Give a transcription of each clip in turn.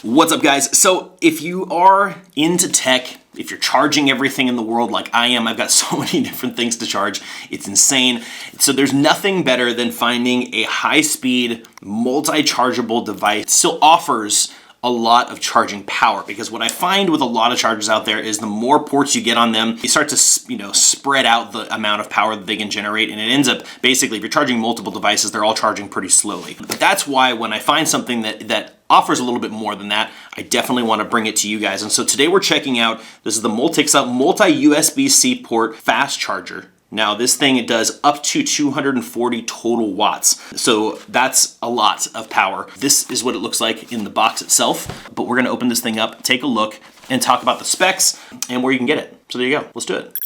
What's up, guys? So if you are into tech, if you're charging everything in the world like I am, I've got so many different things to charge. It's insane. So there's nothing better than finding a high-speed, multi-chargeable device. It still offers a lot of charging power, because what I find with a lot of chargers out there is the more ports you get on them, you start to spread out the amount of power that they can generate, and it ends up basically, if you're charging multiple devices, they're all charging pretty slowly. But that's why when I find something that offers a little bit more than that, I definitely want to bring it to you guys. And so today we're checking out, this is the multi-USB-C port fast charger. Now this thing, it does up to 240 total watts. So that's a lot of power. This is what it looks like in the box itself, but we're gonna open this thing up, take a look, and talk about the specs and where you can get it. So there you go, let's do it.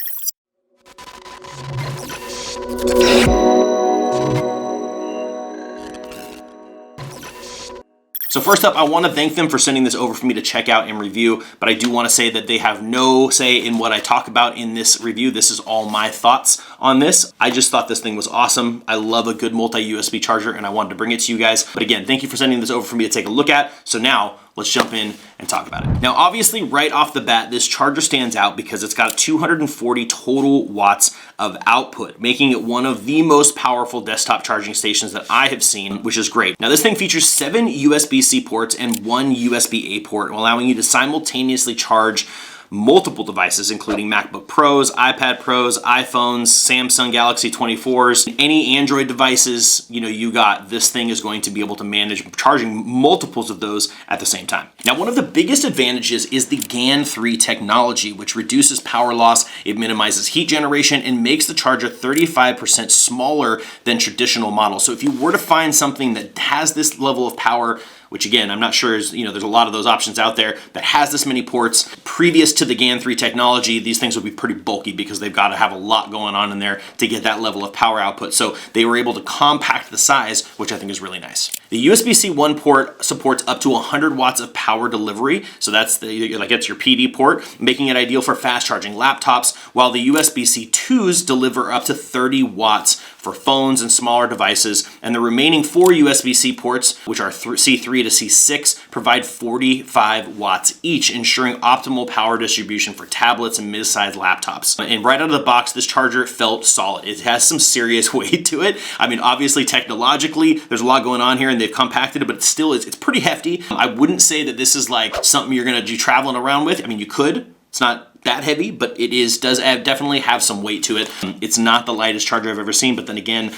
So first up, I want to thank them for sending this over for me to check out and review, but I do want to say that they have no say in what I talk about in this review. This is all my thoughts on this. I just thought this thing was awesome. I love a good multi-USB charger, and I wanted to bring it to you guys. But again, thank you for sending this over for me to take a look at. So now, let's jump in and talk about it. Now, obviously, right off the bat, this charger stands out because it's got 240 total watts of output, making it one of the most powerful desktop charging stations that I have seen, which is great. Now, this thing features 7 USB-C ports and 1 USB-A port, allowing you to simultaneously charge multiple devices, including MacBook Pros, iPad Pros, iPhones, Samsung Galaxy 24s, any Android devices, you got, this thing is going to be able to manage charging multiples of those at the same time. Now, one of the biggest advantages is the GaN III technology, which reduces power loss, it minimizes heat generation, and makes the charger 35% smaller than traditional models. So if you were to find something that has this level of power, which again, I'm not sure is, there's a lot of those options out there, that has this many ports. Previous to the GaN III technology, these things would be pretty bulky because they've got to have a lot going on in there to get that level of power output. So they were able to compact the size, which I think is really nice. The USB-C 1 port supports up to 100 watts of power delivery. So that's your PD port, making it ideal for fast charging laptops, while the USB-C 2s deliver up to 30 watts for phones and smaller devices. And the remaining 4 USB-C ports, which are C3 to C6, provide 45 watts each, ensuring optimal power distribution for tablets and mid-sized laptops. And right out of the box, this charger felt solid. It has some serious weight to it. I mean, obviously, technologically, there's a lot going on here, and they've compacted it, but it's pretty hefty. I wouldn't say that this is like something you're gonna be traveling around with. I mean, you could. It's not that heavy, but it does definitely have some weight to it. It's not the lightest charger I've ever seen, but then again,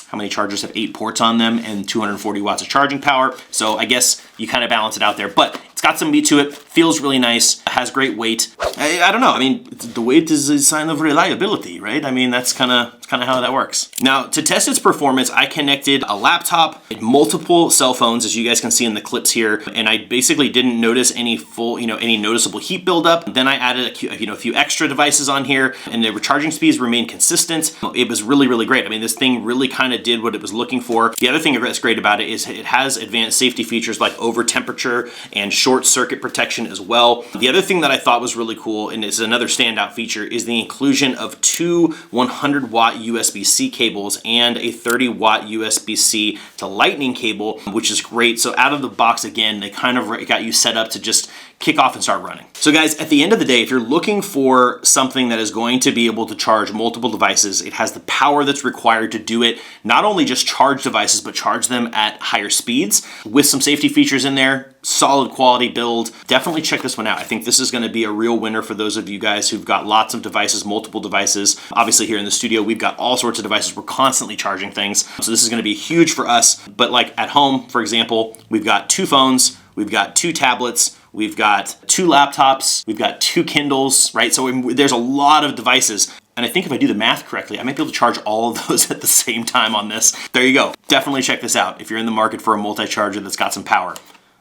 how many chargers have 8 ports on them and 240 watts of charging power? So I guess you kind of balance it out there, but it's got some meat to it, feels really nice, has great weight. I don't know, I mean, the weight is a sign of reliability, right? I mean, that's kind of how that works. Now, to test its performance, I connected a laptop, multiple cell phones, as you guys can see in the clips here, and I basically didn't notice any any noticeable heat buildup. Then I added a few extra devices on here, and the charging speeds remained consistent. It was really, really great. I mean, this thing really kind of did what it was looking for. The other thing that's great about it is it has advanced safety features like over temperature and short circuit protection as well. The other thing that I thought was really cool, and it's another standout feature, is the inclusion of 2 100-watt USB-C cables and a 30-watt USB-C to lightning cable, which is great. So out of the box, again, they kind of got you set up to just kick off and start running. So guys, at the end of the day, if you're looking for something that is going to be able to charge multiple devices, it has the power that's required to do it, not only just charge devices, but charge them at higher speeds with some safety features in there, solid quality build. Definitely check this one out. I think this is gonna be a real winner for those of you guys who've got lots of devices, multiple devices. Obviously here in the studio, we've got all sorts of devices. We're constantly charging things. So this is gonna be huge for us. But like at home, for example, we've got 2 phones, we've got 2 tablets, we've got 2 laptops, we've got 2 Kindles, right? So there's a lot of devices. And I think if I do the math correctly, I might be able to charge all of those at the same time on this. There you go. Definitely check this out. If you're in the market for a multi-charger that's got some power,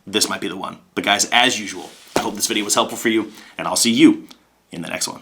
this might be the one. But guys, as usual, I hope this video was helpful for you, and I'll see you in the next one.